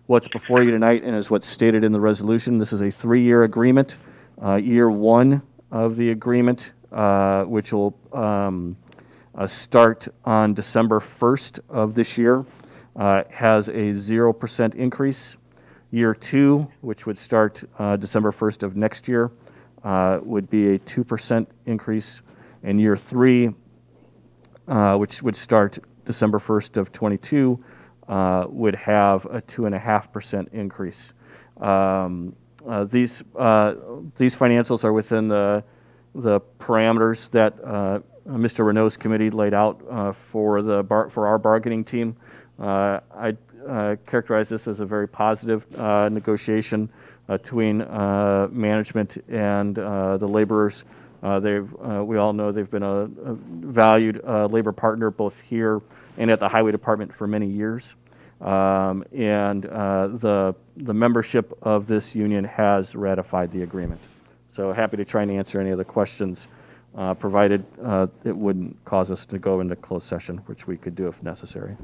What's before you tonight, and is what's stated in the resolution, this is a 3-year agreement. Year 1 of the agreement, which will start on December 1st of this year, has a 0% increase. Year 2, which would start December 1st of next year, would be a 2% increase. And year 3, which would start December 1st of 22, would have a 2.5% increase. These financials are within the parameters that Mr. Renault's committee laid out for our bargaining team. I characterize this as a very positive negotiation between management and the laborers. We all know they've been a valued labor partner both here and at the Highway Department for many years. And the membership of this union has ratified the agreement. So happy to try and answer any of the questions, provided it wouldn't cause us to go into closed session, which we could do if necessary.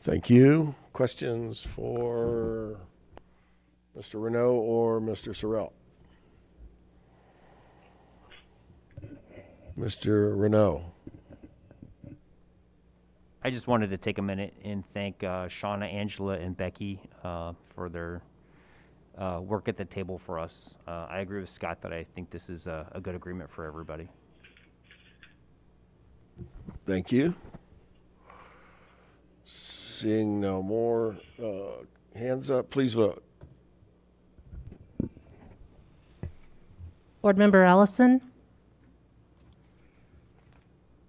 Thank you. Questions for Mr. Renault or Mr. Sorrell? Mr. Renault.
I just wanted to take a minute and thank Shauna, Angela, and Becky for their work at the table for us. I agree with Scott that I think this is a good agreement for everybody.
Thank you. Seeing no more hands up, please vote.
Board Member Allison?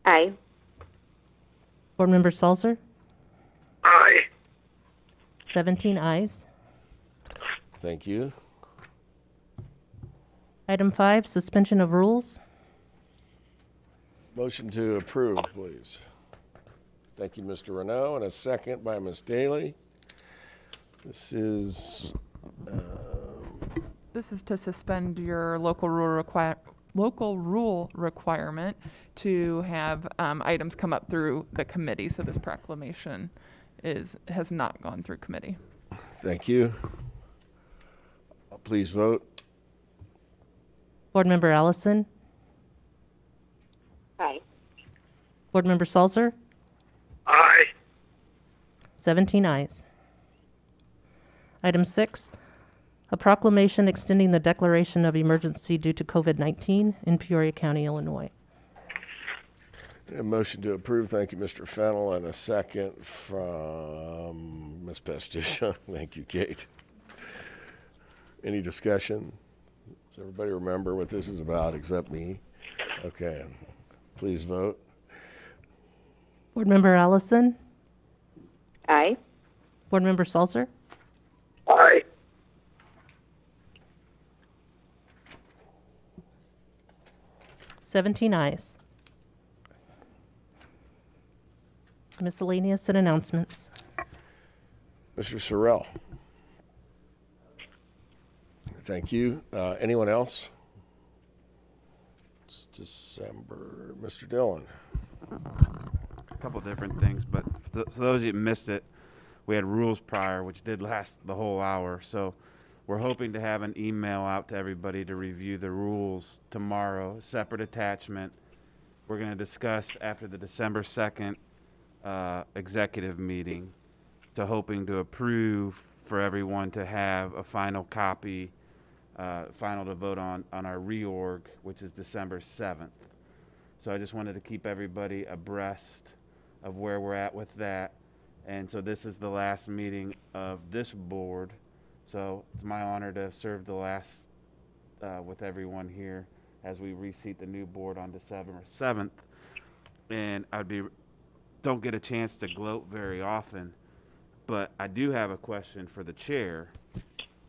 Aye.
Board Member Salzer?
Aye.
17 ayes.
Thank you.
Item 5, suspension of rules.
Motion to approve, please. Thank you, Mr. Renault, and a second by Ms. Daly. This is
to suspend your local rule requirement to have items come up through the committee. So this proclamation has not gone through committee.
Thank you. Please vote.
Board Member Allison?
Aye.
Board Member Salzer?
Aye.
17 ayes. Item 6, a proclamation extending the declaration of emergency due to COVID-19 in Peoria County, Illinois.
A motion to approve. Thank you, Mr. Fennell, and a second from Ms. Pestisha. Thank you, Kate. Any discussion? Does everybody remember what this is about except me? Okay. Please vote.
Board Member Allison?
Aye.
Board Member Salzer?
Aye.
Seventeen ayes. Miscellaneous and announcements.
Mr. Sorrell. Thank you. Anyone else? It's December. Mr. Dillon.
A couple different things, but for those of you who missed it, we had rules prior, which did last the whole hour. So we're hoping to have an email out to everybody to review the rules tomorrow, a separate attachment. We're going to discuss after the December 2nd executive meeting, to hoping to approve for everyone to have a final copy final to vote on our reorg, which is December 7th. So I just wanted to keep everybody abreast of where we're at with that. And so this is the last meeting of this board. So it's my honor to serve the last with everyone here as we reseat the new board on December 7th. And don't get a chance to gloat very often, but I do have a question for the chair.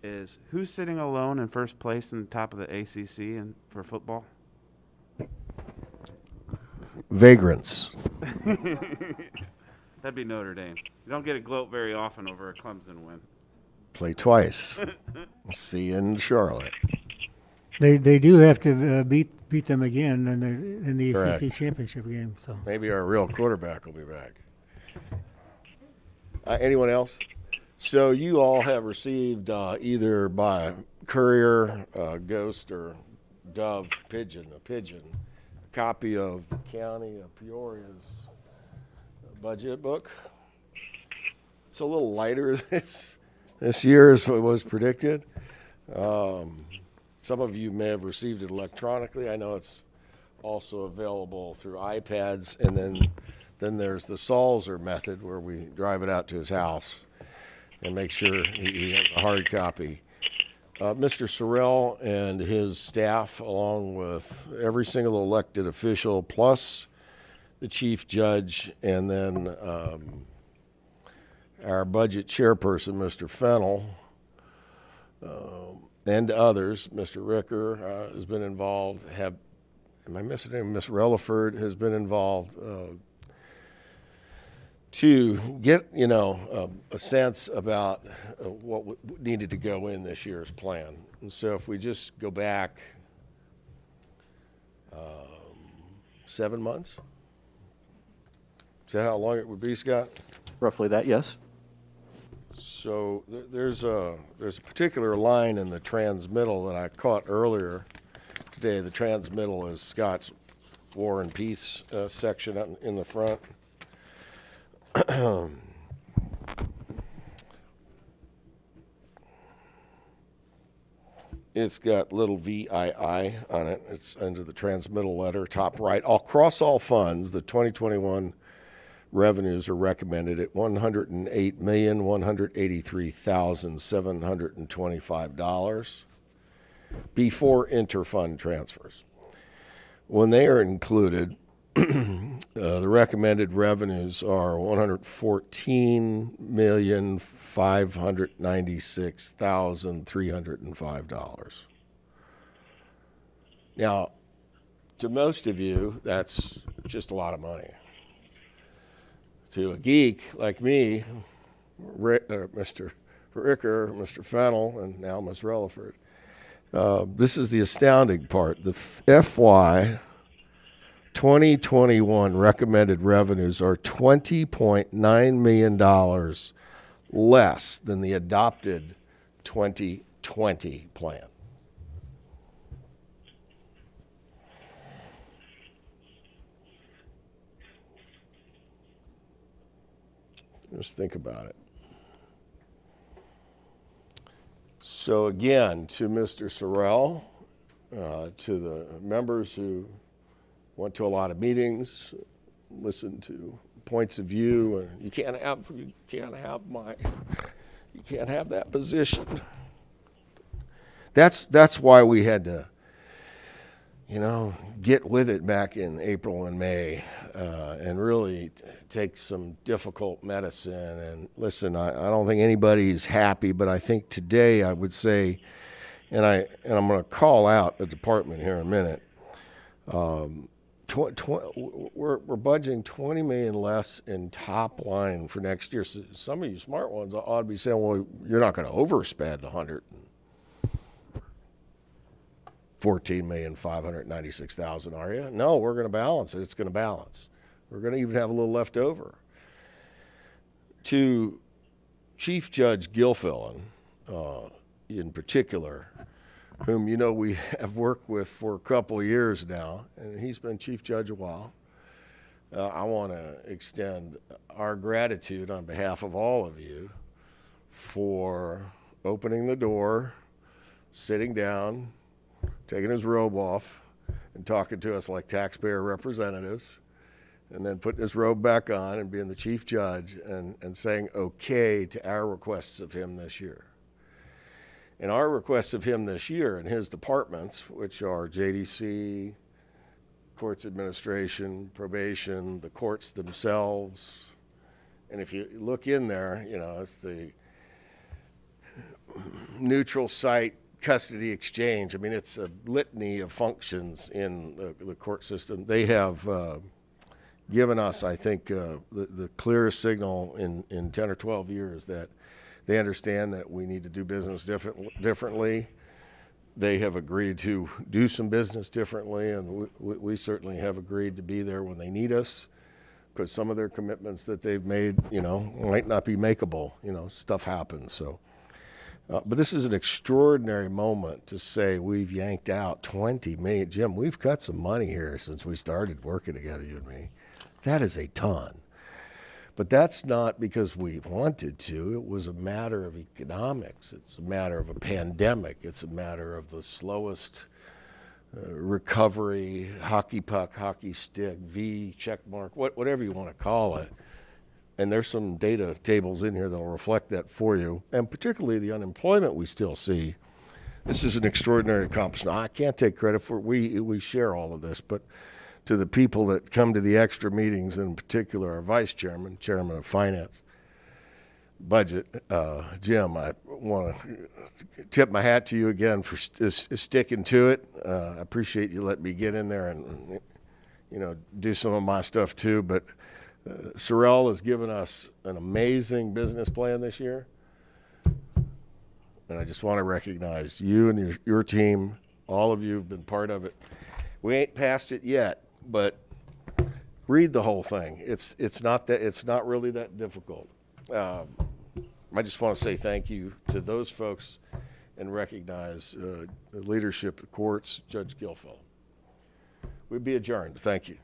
Is who's sitting alone in first place in the top of the ACC and for football?
Vagrants.
That'd be Notre Dame. You don't get a gloat very often over a Clemson win.
Play twice. See you in Charlotte.
They do have to beat them again in the
Correct.
ACC championship game. So
Maybe our real quarterback will be back. Anyone else? So you all have received either by courier, ghost, or dove, a pigeon, a copy of the County of Peoria's budget book. It's a little lighter this year as was predicted. Some of you may have received it electronically. I know it's also available through iPads, and then there's the Salzer method where we drive it out to his house and make sure he has a hard copy. Mr. Sorrell and his staff, along with every single elected official, plus the chief judge, and then our budget chairperson, Mr. Fennell, and others, Mr. Ricker has been involved. Am I missing anyone? Ms. Relaford has been involved to get a sense about what needed to go in this year's plan. And so if we just go back 7 months, is that how long it would be, Scott?
Roughly that, yes.
So there's a particular line in the transmittal that I caught earlier today. The transmittal is Scott's War and Peace section out in the front. It's got little VII on it. It's under the transmittal letter, top right. Across all funds, the 2021 revenues are recommended at $108,183,725 before interfund transfers. When they are included, the recommended revenues are $114,596,305. Now, to most of you, that's just a lot of money. To a geek like me, Mr. Ricker, Mr. Fennell, and now Ms. Relaford, this is the astounding part. The FY 2021 recommended revenues are $20.9 million less than the adopted 2020 plan. Just think about it. So again, to Mr. Sorrell, to the members who went to a lot of meetings, listened to points of view, and you can't have that position. That's why we had to, get with it back in April and May, and really take some difficult medicine. And listen, I don't think anybody's happy, but I think today I would say, and I'm going to call out the department here in a minute. We're budgeting $20 million less in top line for next year. So some of you smart ones ought to be saying, well, you're not going to overspend $114,596,000, are you? No, we're going to balance it. It's going to balance. We're going to even have a little left over. To Chief Judge Gilfillan, in particular, whom we have worked with for a couple of years now, and he's been chief judge a while. I want to extend our gratitude on behalf of all of you for opening the door, sitting down, taking his robe off, and talking to us like taxpayer representatives, and then putting his robe back on and being the chief judge and saying okay to our requests of him this year. And our requests of him this year in his departments, which are JDC, courts administration, probation, the courts themselves, and if you look in there, you know, it's the neutral site custody exchange. I mean, it's a litany of functions in the court system. They have given us, I think, the clearest signal in 10 or 12 years that they understand that we need to do business differently. They have agreed to do some business differently, and we certainly have agreed to be there when they need us, because some of their commitments that they've made, you know, might not be makeable. You know, stuff happens. So, but this is an extraordinary moment to say we've yanked out 20 million. Jim, we've cut some money here since we started working together, you and me. That is a ton. But that's not because we wanted to. It was a matter of economics. It's a matter of a pandemic. It's a matter of the slowest recovery, hockey puck, hockey stick, V, check mark, whatever you want to call it. And there's some data tables in here that will reflect that for you, and particularly the unemployment we still see. This is an extraordinary accomplishment. I can't take credit for it. We share all of this, but to the people that come to the extra meetings, in particular our vice chairman, chairman of finance, budget, Jim, I want to tip my hat to you again for sticking to it. I appreciate you letting me get in there and, you know, do some of my stuff too. But Sorrel has given us an amazing business plan this year. And I just want to recognize you and your team. All of you have been part of it. We ain't past it yet, but read the whole thing. It's not really that difficult. I just want to say thank you to those folks and recognize the leadership of the courts, Judge Guilfoyle. We'd be adjourned. Thank you.